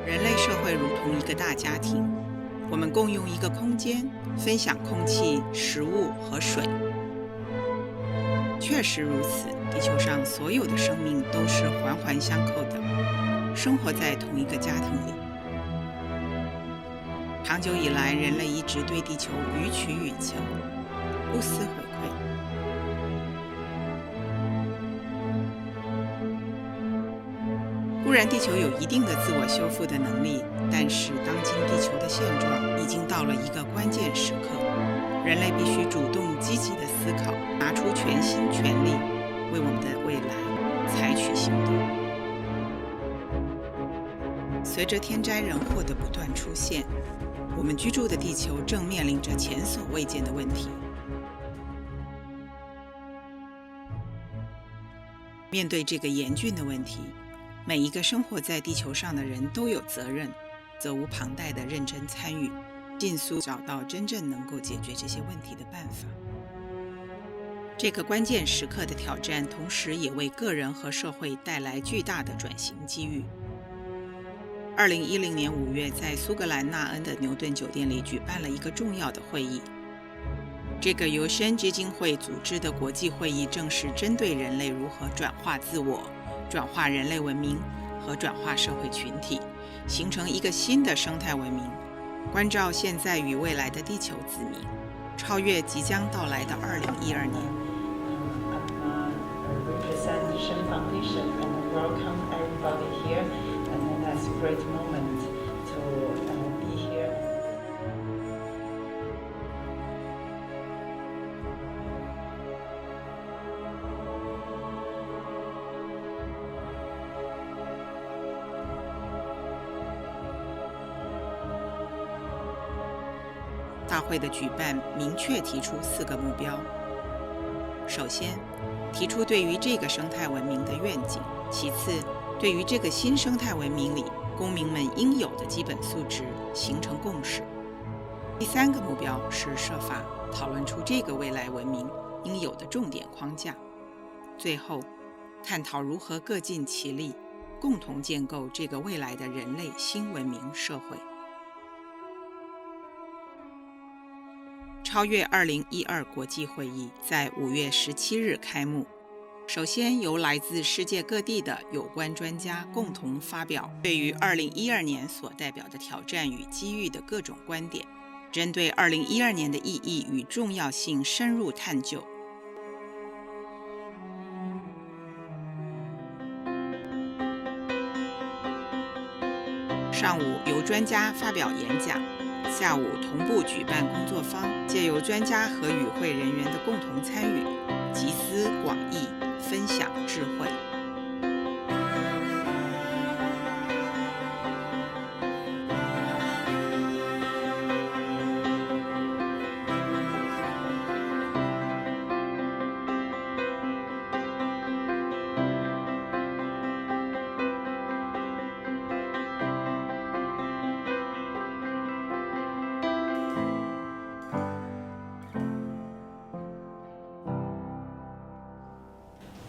人类社会如同一个大家庭，我们共用一个空间，分享空气、食物和水。确实如此，地球上所有的生命都是环环相扣的，生活在同一个家庭里。长久以来，人类一直对地球予取予求，不思回馈。固然地球有一定的自我修复的能力，但是当今地球的现状已经到了一个关键时刻，人类必须主动积极的思考，拿出全心全力，为我们的未来采取行动。随着天灾人祸的不断出现，我们居住的地球正面临着前所未见的问题。面对这个严峻的问题，每一个生活在地球上的人都有责任，责无旁贷地认真参与，尽速找到真正能够解决这些问题的办法。这个关键时刻的挑战，同时也为个人和社会带来巨大的转型机遇。2010年5月，在苏格兰纳恩的牛顿酒店里举办了一个重要的会议。这个由申基金会组织的国际会议，正是针对人类如何转化自我、转化人类文明和转化社会群体，形成一个新的生态文明，关照现在与未来的地球子民，超越即将到来的2012年。大会的举办明确提出4个目标。首先，提出对于这个生态文明的愿景；其次，对于这个新生态文明里公民们应有的基本素质形成共识。第3个目标是设法讨论出这个未来文明应有的重点框架。最后，探讨如何各尽其力，共同建构这个未来的人类新文明社会。超越2012国际会议在5月17日开幕。首先由来自世界各地的有关专家共同发表对于2012年所代表的挑战与机遇的各种观点，针对2012年的意义与重要性深入探究。上午由专家发表演讲，下午同步举办工作坊，借由专家和与会人员的共同参与，集思广益，分享智慧。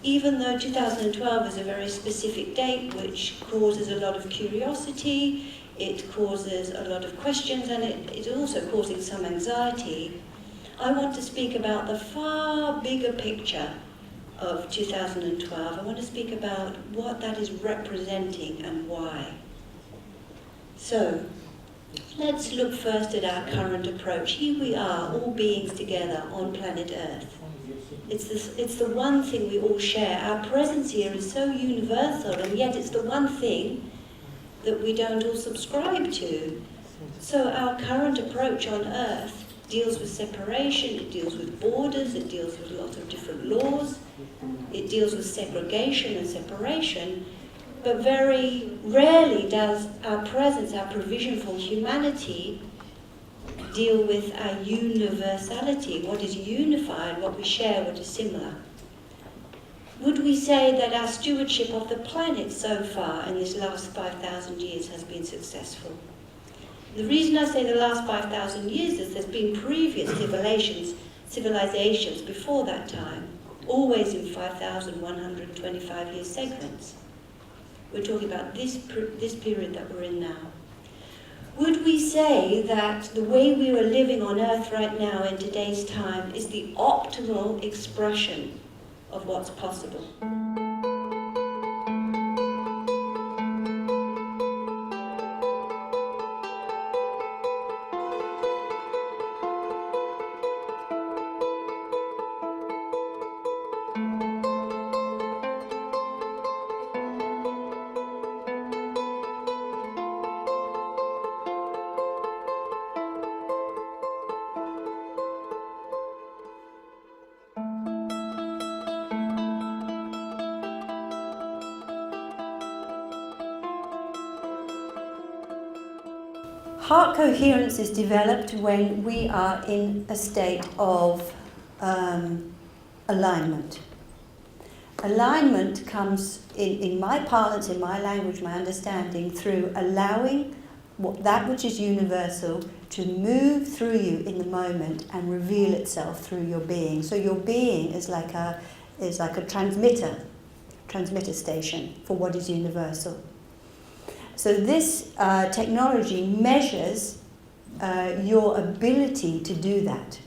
Even though 2012 is a very specific date which causes a lot of curiosity, it causes a lot of questions, and it is also causing some anxiety, I want to speak about the far bigger picture of 2012. I want to speak about what that is representing and why. So, let's look first at our current approach. Here we are, all beings together on planet Earth. It's the one thing we all share. Our presence here is so universal, and yet it's the one thing that we don't all subscribe to. So our current approach on Earth deals with separation, it deals with borders, it deals with lots of different laws, it deals with segregation and separation, but very rarely does our presence, our provision for humanity, deal with our universality, what is unified, what we share, what is similar. Would we say that our stewardship of the planet so far in this last 5,000 years has been successful? The reason I say the last 5,000 years is there's been previous civilizations before that time, always in 5,125 year segments. We're talking about this period that we're in now. Would we say that the way we are living on Earth right now in today's time is the optimal expression of what's possible? Heart coherence is developed when we are in a state of alignment. Alignment comes, in my parlance, in my language, my understanding, through allowing that which is universal to move through you in the moment and reveal itself through your being. So your being is like a transmitter station for what is universal. So this technology measures your ability to do that.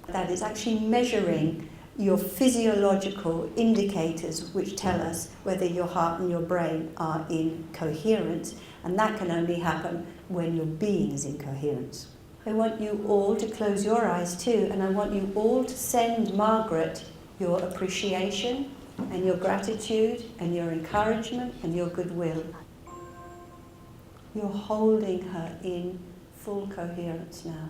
That is actually measuring your physiological indicators which tell us whether your heart and your brain are in coherence, and that can only happen when your being is in coherence. I want you all to close your eyes too, and I want you all to send Margaret your appreciation and your gratitude and your encouragement and your goodwill. You're holding her in full coherence now.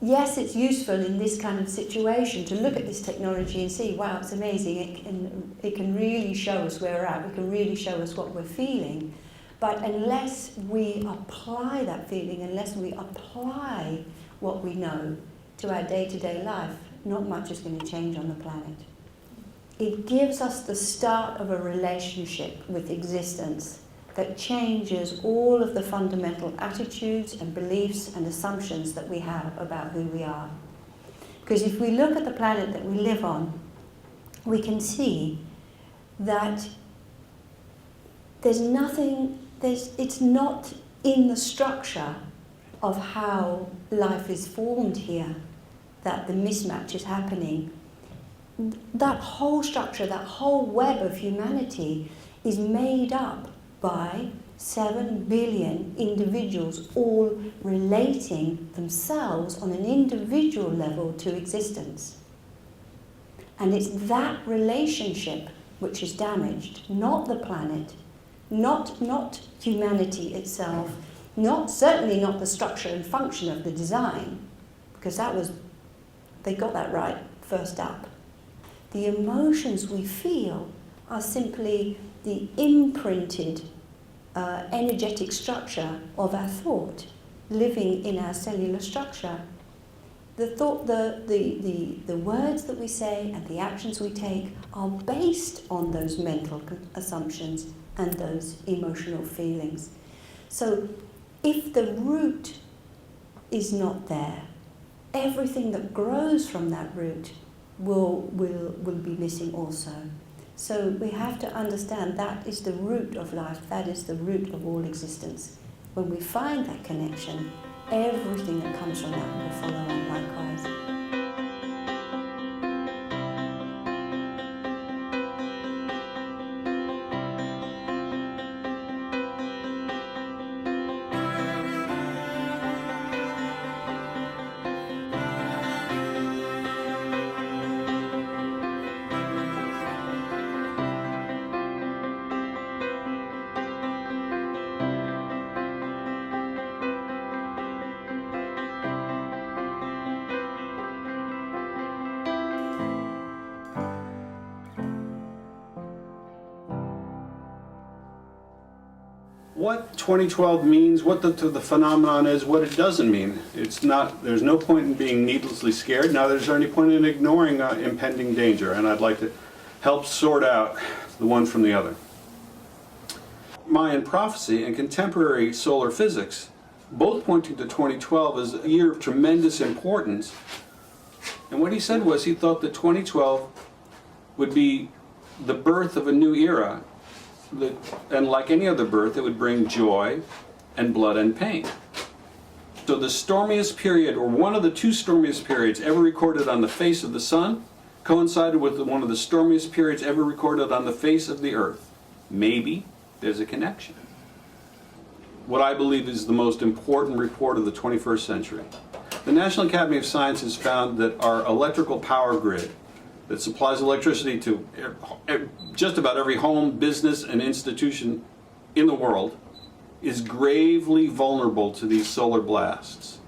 Yes, it's useful in this kind of situation to look at this technology and see, wow, it's amazing. It can really show us where we're at. It can really show us what we're feeling. But unless we apply that feeling, unless we apply what we know to our day-to-day life, not much is going to change on the planet. It gives us the start of a relationship with existence that changes all of the fundamental attitudes and beliefs and assumptions that we have about who we are. Because if we look at the planet that we live on, we can see that it's not in the structure of how life is formed here that the mismatch is happening. That whole structure, that whole web of humanity is made up by 7 billion individuals all relating themselves on an individual level to existence. And it's that relationship which is damaged, not the planet, not humanity itself, certainly not the structure and function of the design, because they got that right first up. The emotions we feel are simply the imprinted energetic structure of our thought living in our cellular structure. The thought, the words that we say and the actions we take are based on those mental assumptions and those emotional feelings. So if the root is not there, everything that grows from that root will be missing also. So we have to understand that is the root of life, that is the root of all existence. When we find that connection, everything that comes from that will follow on likewise. What 2012 means, what the phenomenon is, what it doesn't mean. It's not, there's no point in being needlessly scared. Now there's any point in ignoring impending danger, and I'd like to help sort out the one from the other. Mayan prophecy and contemporary solar physics, both pointing to 2012 as a year of tremendous importance And what he said was he thought that 2012 would be the birth of a new era, and like any other birth, it would bring joy and blood and pain. So the stormiest period, or one of the two stormiest periods ever recorded on the face of the sun, coincided with one of the stormiest periods ever recorded on the face of the earth. Maybe there's a connection. What I believe is the most important report of the 21st century. The National Academy of Sciences found that our electrical power grid that supplies electricity to just about every home, business, and institution in the world is gravely vulnerable to these solar blasts.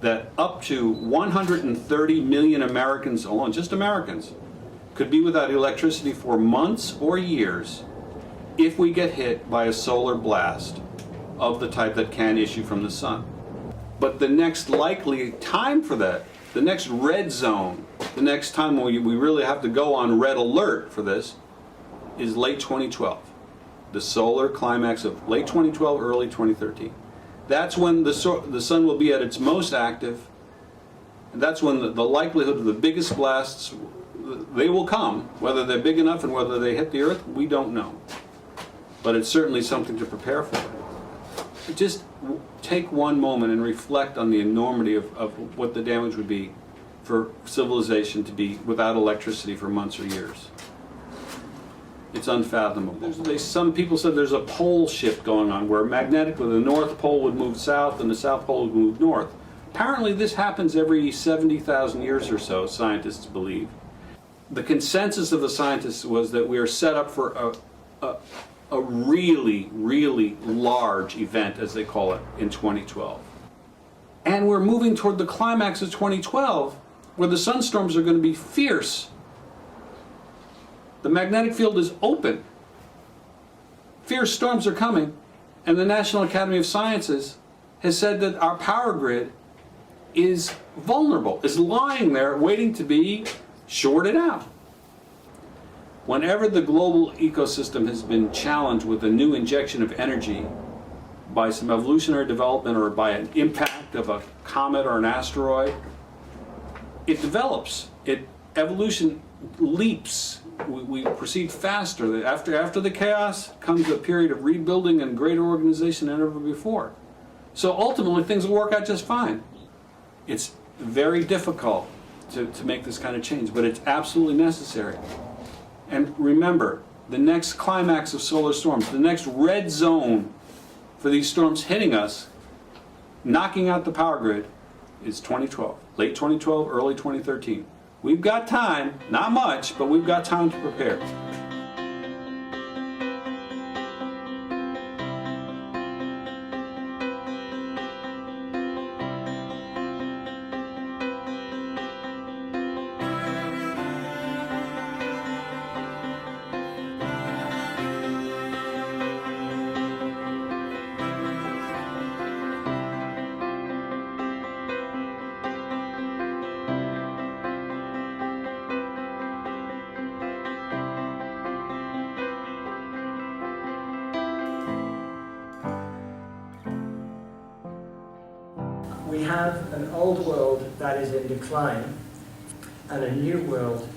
That up to 130 million Americans alone, just Americans, could be without electricity for months or years if we get hit by a solar blast of the type that can issue from the sun. But the next likely time for that, the next red zone, the next time we really have to go on red alert for this, is late 2012. The solar climax of late 2012, early 2013. That's when the sun will be at its most active, and that's when the likelihood of the biggest blasts, they will come. Whether they're big enough and whether they hit the earth, we don't know. But it's certainly something to prepare for. Just take one moment and reflect on the enormity of what the damage would be for civilization to be without electricity for months or years. It's unfathomable. Some people said there's a pole shift going on where magnetically the North Pole would move south and the South Pole would move north. Apparently this happens every 70,000 years or so, scientists believe. The consensus of the scientists was that we are set up for a really, really large event, as they call it, in 2012. And we're moving toward the climax of 2012, where the sunstorms are going to be fierce. The magnetic field is open. Fierce storms are coming, and the National Academy of Sciences has said that our power grid is vulnerable, is lying there waiting to be shorted out. Whenever the global ecosystem has been challenged with a new injection of energy by some evolutionary development or by an impact of a comet or an asteroid, it develops. Evolution leaps. We proceed faster. After the chaos comes a period of rebuilding and greater organization than ever before. So ultimately things will work out just fine. It's very difficult to make this kind of change, but it's absolutely necessary. And remember, the next climax of solar storms, the next red zone for these storms hitting us, knocking out the power grid, is 2012. Late 2012, early 2013. We've got time, not much, but we've got time to prepare. We have an old world that is in decline and a new world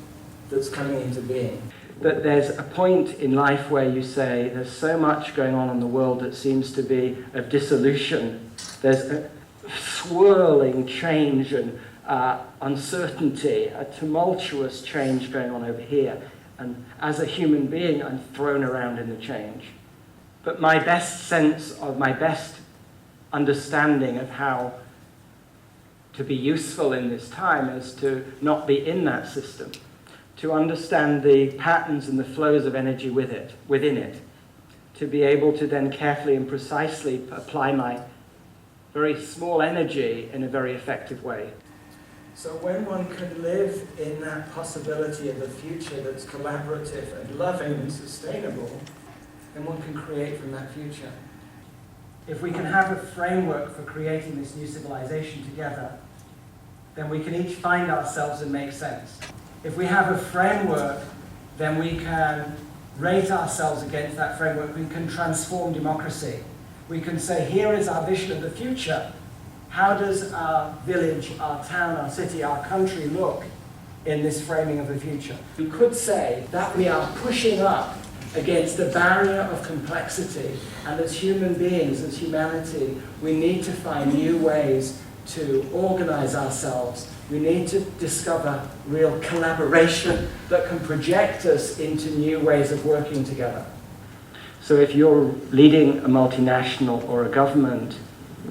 that's coming into being. That there's a point in life where you say there's so much going on in the world that seems to be of dissolution. There's a swirling change and uncertainty, a tumultuous change going on over here. And as a human being, I'm thrown around in the change. But my best sense of, my best understanding of how to be useful in this time is to not be in that system, to understand the patterns and the flows of energy within it, to be able to then carefully and precisely apply my very small energy in a very effective way. So when one can live in that possibility of a future that's collaborative and loving and sustainable, then one can create from that future. If we can have a framework for creating this new civilization together, then we can each find ourselves and make sense. If we have a framework, then we can rate ourselves against that framework. We can transform democracy. We can say, here is our vision of the future, How does our village, our town, our city, our country look in this framing of the future? We could say that we are pushing up against the barrier of complexity, and as human beings, as humanity, we need to find new ways to organize ourselves. We need to discover real collaboration that can project us into new ways of working together. So if you're leading a multinational or a government,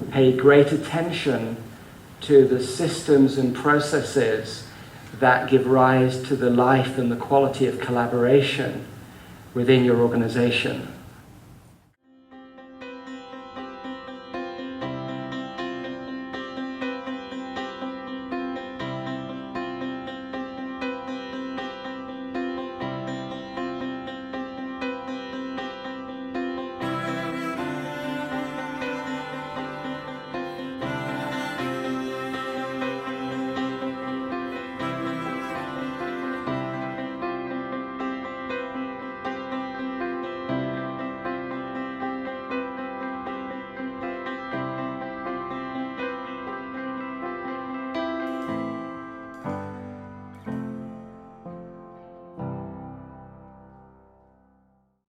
pay great attention to the systems and processes that give rise to the life and the quality of collaboration within your organization.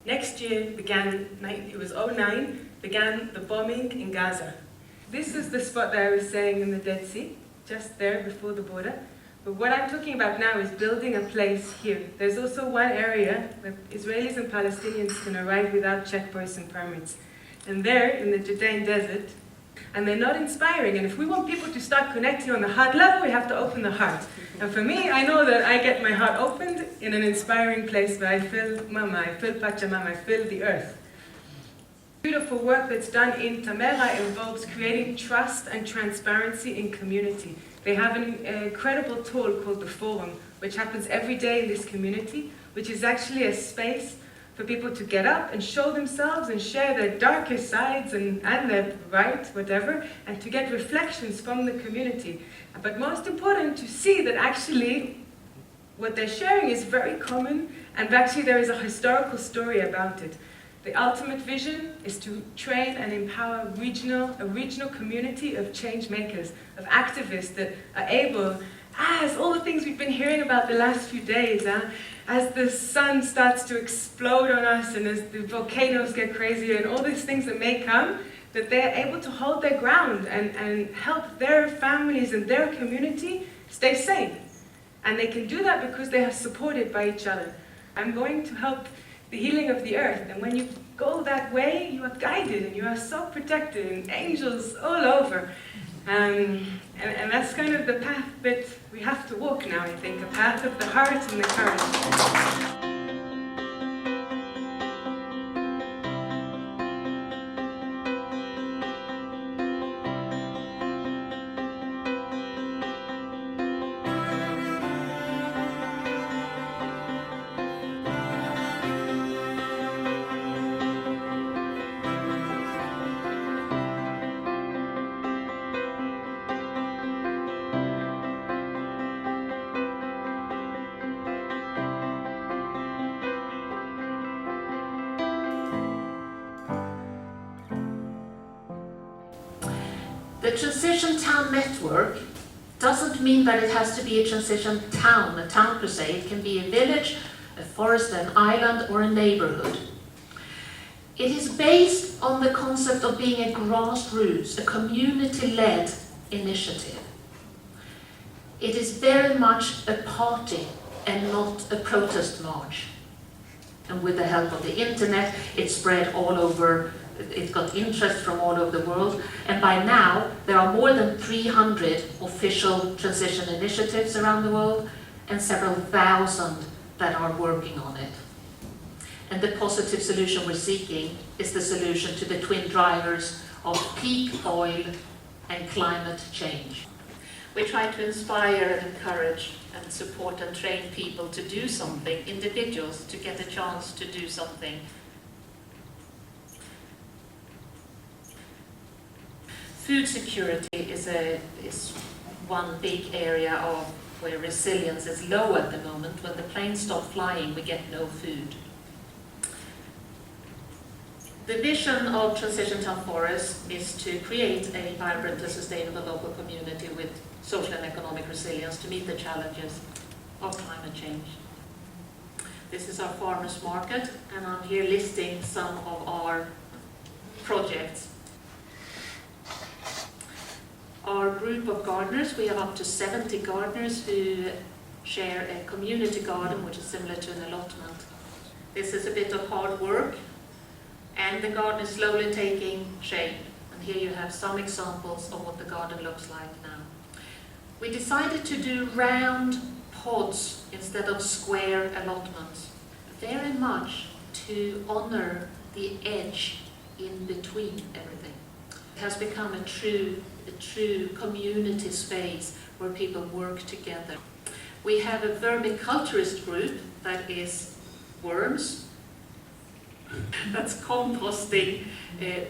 Next year it was 2009, began the bombing in Gaza. This is the spot that I was saying in the Dead Sea, just there before the border. But what I'm talking about now is building a place here. There's also one area where Israelis and Palestinians can arrive without checkpoints and permits. And there, in the Judean desert, and they're not inspiring. And if we want people to start connecting on the heart level, we have to open the heart. And for me, I know that I get my heart opened in an inspiring place where I feel Mama, I feel Pachamama, I feel the earth. Beautiful work that's done in Tamera involves creating trust and transparency in community. They have an incredible tool called the Forum, which happens every day in this community, which is actually a space for people to get up and show themselves and share their darkest sides and their right, whatever, and to get reflections from the community. But most important, to see that actually what they're sharing is very common, and actually there is a historical story about it. The ultimate vision is to train and empower a regional community of change makers, of activists that are able, as all the things we've been hearing about the last few days, as the sun starts to explode on us and as the volcanoes get crazier and all these things that may come, that they're able to hold their ground and help their families and their community stay sane. And they can do that because they are supported by each other. I'm going to help the healing of the earth, and when you go that way, you are guided and you are so protected, and angels all over. And that's kind of the path that we have to walk now, I think, a path of the heart and the courage. The transition town network doesn't mean that it has to be a transition town, a town per se. It can be a village, a forest, an island, or a neighborhood. It is based on the concept of being a grassroots, a community-led initiative. It is very much a party and not a protest march. And with the help of the internet, it spread all over. It got interest from all over the world, and by now there are more than 300 official transition initiatives around the world and several thousand that are working on it. And the positive solution we're seeking is the solution to the twin drivers of peak oil and climate change. We try to inspire and encourage and support and train people to do something, individuals to get a chance to do something. Food security is one big area of where resilience is low at the moment. When the planes stop flying, we get no food. The vision of Transition Town Forests is to create a vibrant and sustainable local community with social and economic resilience to meet the challenges of climate change. This is our farmers market, and I'm here listing some of our projects. Our group of gardeners, we have up to 70 gardeners who share a community garden, which is similar to an allotment. This is a bit of hard work, and the garden is slowly taking shape. And here you have some examples of what the garden looks like now. We decided to do round pods instead of square allotments, very much to honor the edge in between everything. It has become a true community space where people work together. We have a vermiculturist group that is worms. That's composting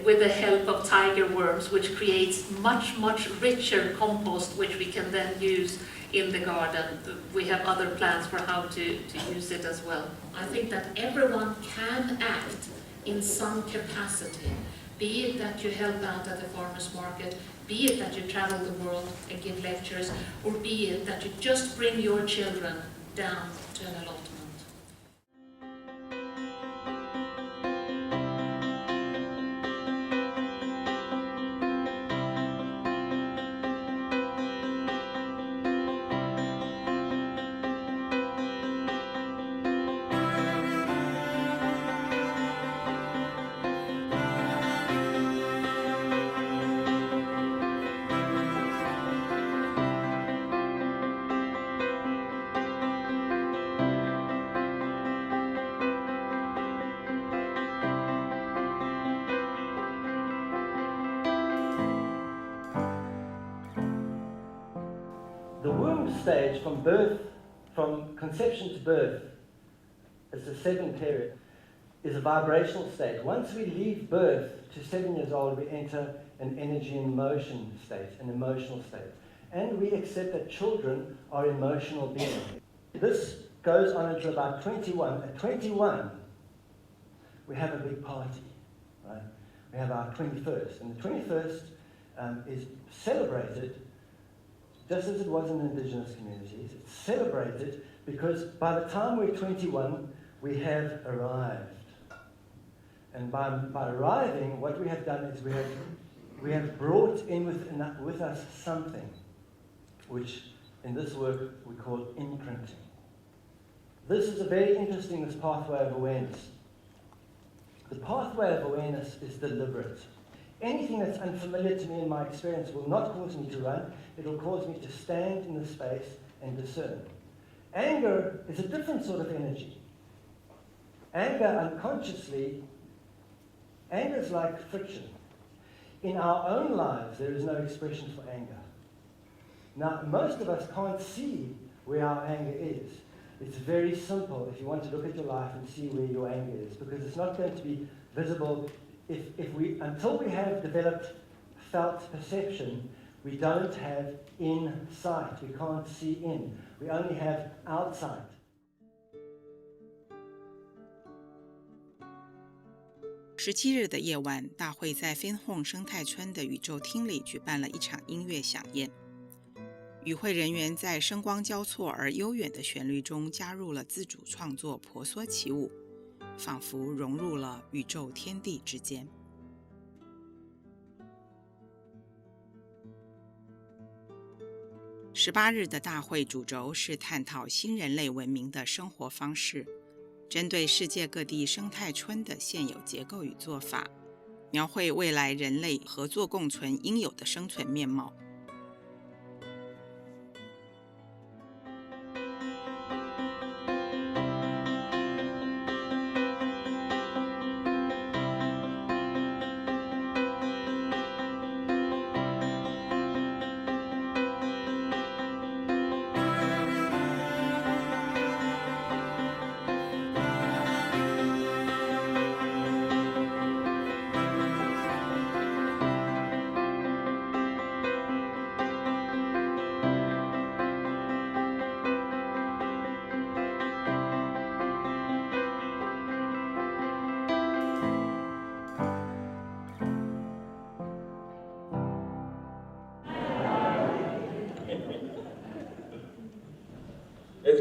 with the help of tiger worms, which creates much richer compost, which we can then use in the garden. We have other plans for how to use it as well. I think that everyone can act in some capacity, be it that you help out at the farmers market, be it that you travel the world and give lectures, or be it that you just bring your children down to an allotment. The womb stage from conception to birth, it's a 7 period, is a vibrational state. Once we leave birth to 7 years old, we enter an energy and motion state, an emotional state. And we accept that children are emotional beings. This goes on until about 21. At 21, we have a big party, right? We have our 21st, and the 21st is celebrated just as it was in indigenous communities. It's celebrated because by the time we're 21, we have arrived. And by arriving, what we have done is we have brought in with us something, which in this work we call imprinting. This is a very interesting, this pathway of awareness. The pathway of awareness is deliberate. Anything that's unfamiliar to me in my experience will not cause me to run. It will cause me to stand in the space and discern. Anger is a different sort of energy. Anger unconsciously, anger is like friction. In our own lives, there is no expression for anger. Now, most of us can't see where our anger is. It's very simple if you want to look at your life and see where your anger is, because it's not going to be visible until we have developed felt perception. We don't have insight. We can't see in. We only have outsight. 17日的夜晚，大会在芬洪生态村的宇宙厅里举办了一场音乐飨宴。与会人员在声光交错而悠远的旋律中加入了自主创作婆娑起舞，仿佛融入了宇宙天地之间。18日的大会主轴是探讨新人类文明的生活方式，针对世界各地生态村的现有结构与做法，描绘未来人类合作共存应有的生存面貌。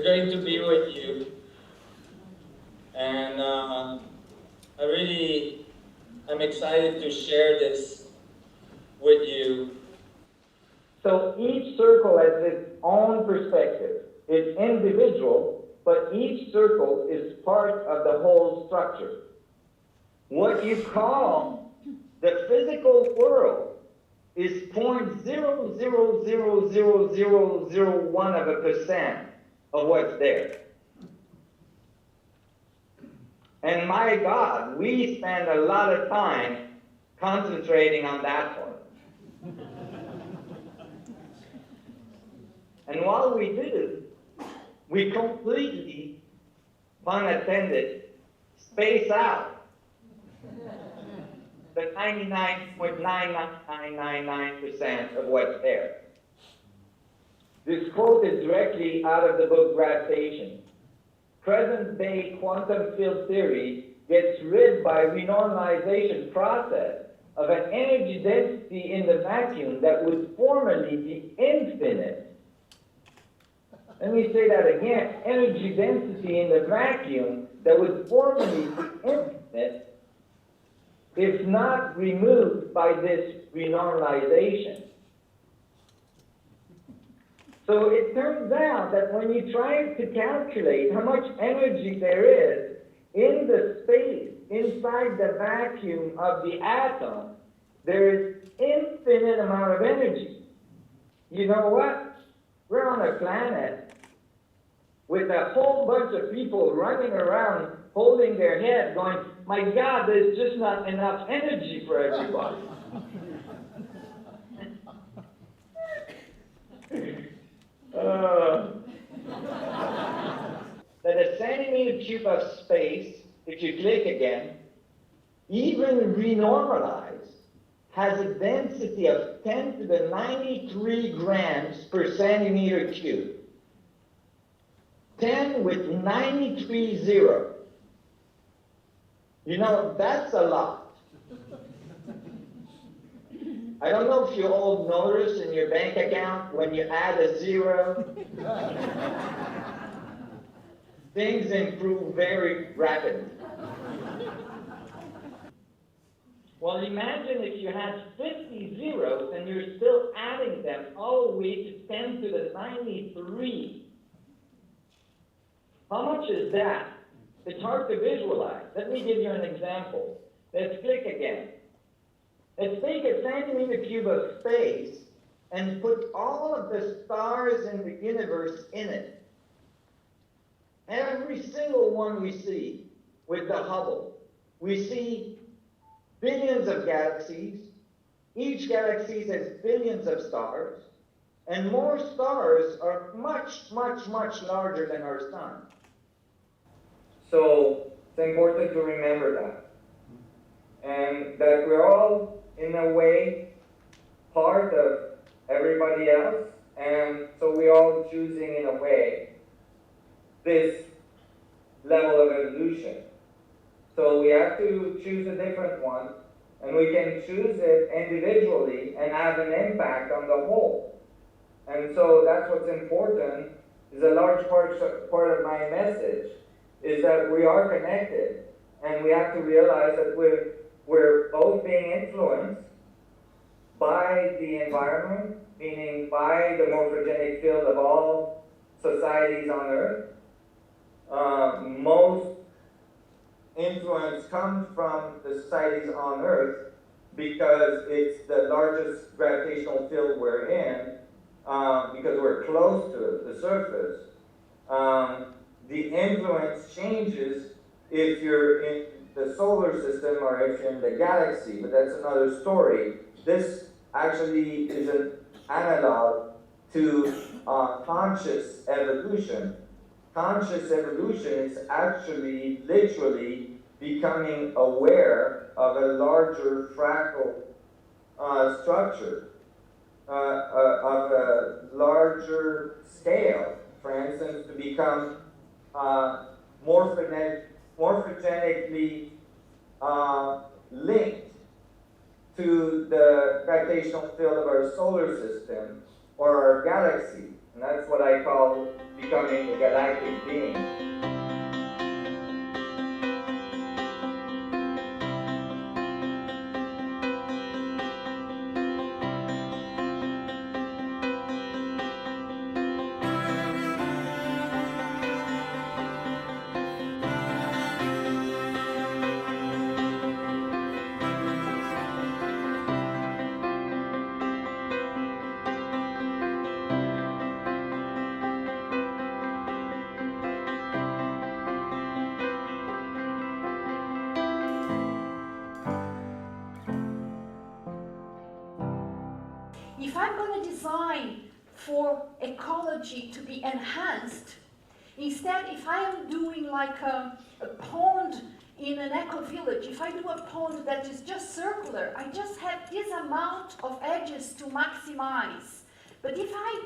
great to be with you. And I really am excited to share this with you. So each circle has its own perspective. It's individual, but each circle is part of the whole structure. What you call the physical world is 0.000001% of what's there. And my God, we spend a lot of time concentrating on that one. And while we do, we completely, pun intended, space out the 99.99999% of what's there. This quote is directly out of the book Gravitation. Present-day quantum field theory gets rid by renormalization process of an energy density in the vacuum that would formerly be infinite. Let me say that again. Energy density in the vacuum that would formerly be infinite is not removed by this renormalization. So it turns out that when you try to calculate how much energy there is in the space inside the vacuum of the atom, there is infinite amount of energy. You know what? We're on a planet with a whole bunch of people running around holding their head going, my God, there's just not enough energy for everybody. That a centimeter cube of space, if you click again, even renormalized, has a density of 10 to the 93 grams per centimeter cube. 10 with 93 zero. You know, that's a lot. I don't know if you all notice in your bank account when you add a zero, things improve very rapidly. Well, imagine if you had 50 zeros and you're still adding them all the way to 10 to the 93. How much is that? It's hard to visualize. Let me give you an example. Let's click again. Let's take a centimeter cube of space and put all of the stars in the universe in it. Every single one we see with the Hubble. We see billions of galaxies. Each galaxy has billions of stars. And more stars are much, much, much larger than our sun. So it's important to remember that. And that we're all, in a way, part of everybody else. And so we're all choosing, in a way, this level of evolution. So we have to choose a different one. And we can choose it individually and have an impact on the whole. And so that's what's important, is a large part of my message, is that we are connected, and we have to realize that we're both being influenced by the environment, meaning by the morphogenic field of all societies on Earth. Most influence comes from the societies on Earth because it's the largest gravitational field we're in, because we're close to it, the surface. The influence changes if you're in the solar system or if you're in the galaxy, but that's another story. This actually is an analog to conscious evolution. Conscious evolution is actually literally becoming aware of a larger fractal structure, of a larger scale. For instance, to become morphogenically linked to the gravitational field of our solar system or our galaxy. And that's what I call becoming a galactic being. If I'm going to design for ecology to be enhanced, instead, if I am doing like a pond in an eco-village, if I do a pond that is just circular, I just have this amount of edges to maximize. But if I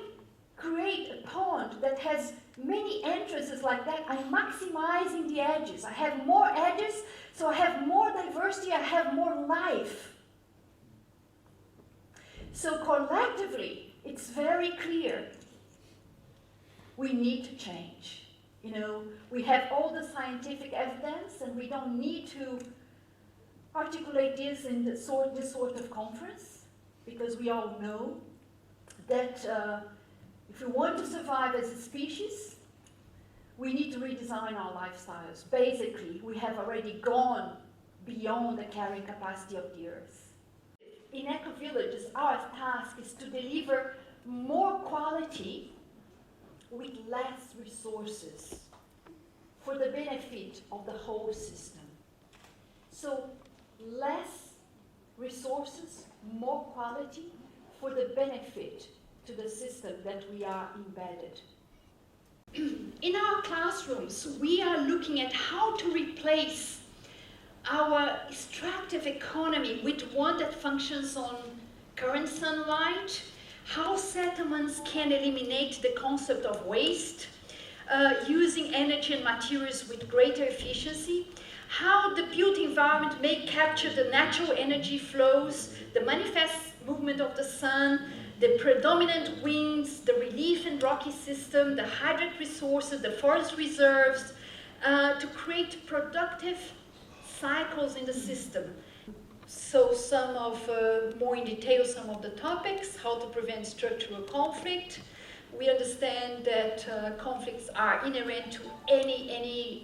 create a pond that has many entrances like that, I'm maximizing the edges. I have more edges, so I have more diversity, I have more life. So collectively, it's very clear we need to change. You know, we have all the scientific evidence, and we don't need to articulate this in this sort of conference, because we all know that if we want to survive as a species, we need to redesign our lifestyles. Basically, we have already gone beyond the carrying capacity of the Earth. In eco-villages, our task is to deliver more quality with less resources for the benefit of the whole system. So less resources, more quality for the benefit to the system that we are embedded. In our classrooms, we are looking at how to replace our extractive economy with one that functions on current sunlight, how settlements can eliminate the concept of waste, using energy and materials with greater efficiency, how the built environment may capture the natural energy flows, the manifest movement of the sun, the predominant winds, the relief and rocky system, the hydrate resources, the forest reserves, to create productive cycles in the system. So some of, more in detail, some of the topics, how to prevent structural conflict. We understand that conflicts are inherent to any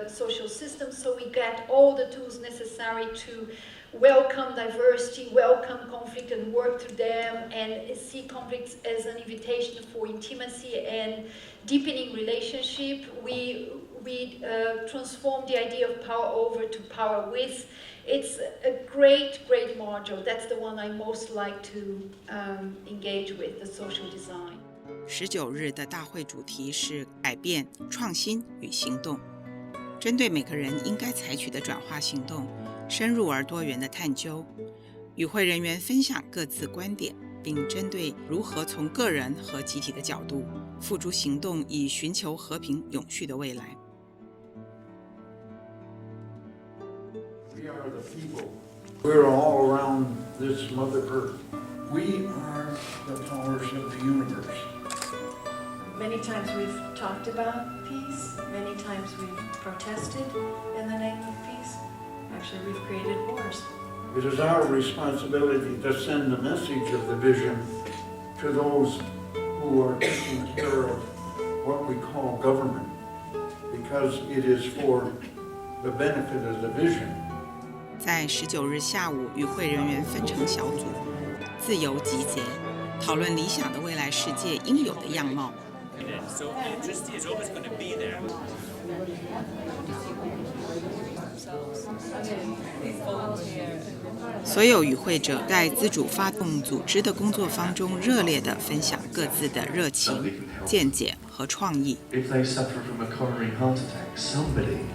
social system, so we get all the tools necessary to welcome diversity, welcome conflict and work through them, and see conflicts as an invitation for intimacy and deepening relationship. We transform the idea of power over to power with. It's a great module. That's the one I most like to engage with, the social design. 19日的大会主题是改变、创新与行动，针对每个人应该采取的转化行动，深入而多元的探究。与会人员分享各自观点，并针对如何从个人和集体的角度付诸行动，以寻求和平永续的未来。We are the people. We're all around this Mother Earth. We are the powers of the universe. Many times we've talked about peace. Many times we've protested in the name of peace. Actually, we've created wars. It is our responsibility to send the message of the vision to those who are taking care of what we call government, because it is for the benefit of the vision. 在19日下午，与会人员分成小组，自由集结，讨论理想的未来世界应有的样貌。So electricity is always going to be there. 所有与会者在自主发动组织的工作坊中热烈地分享各自的热情、见解和创意。If they suffer from a coronary heart attack, somebody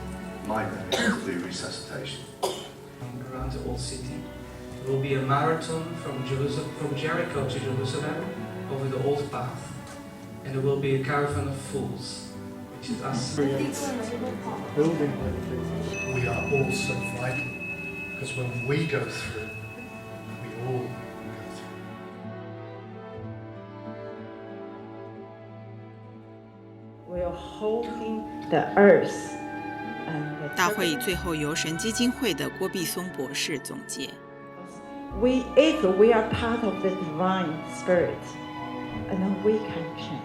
might have to do resuscitation. Around the old city, there will be a marathon from Jericho to Jerusalem over the old path, and there will be a caravan of fools, which is us. We are all so vital, because when we go through, we all go through. holding the earth. 大会最后由神基金会的郭碧松博士总结。If we are part of the divine spirit, and then we can change.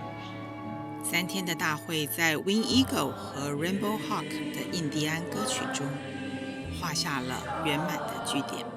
3天的大会在 Wing Eagle 和 Rainbow Hawk 的印第安歌曲中画下了圆满的句点。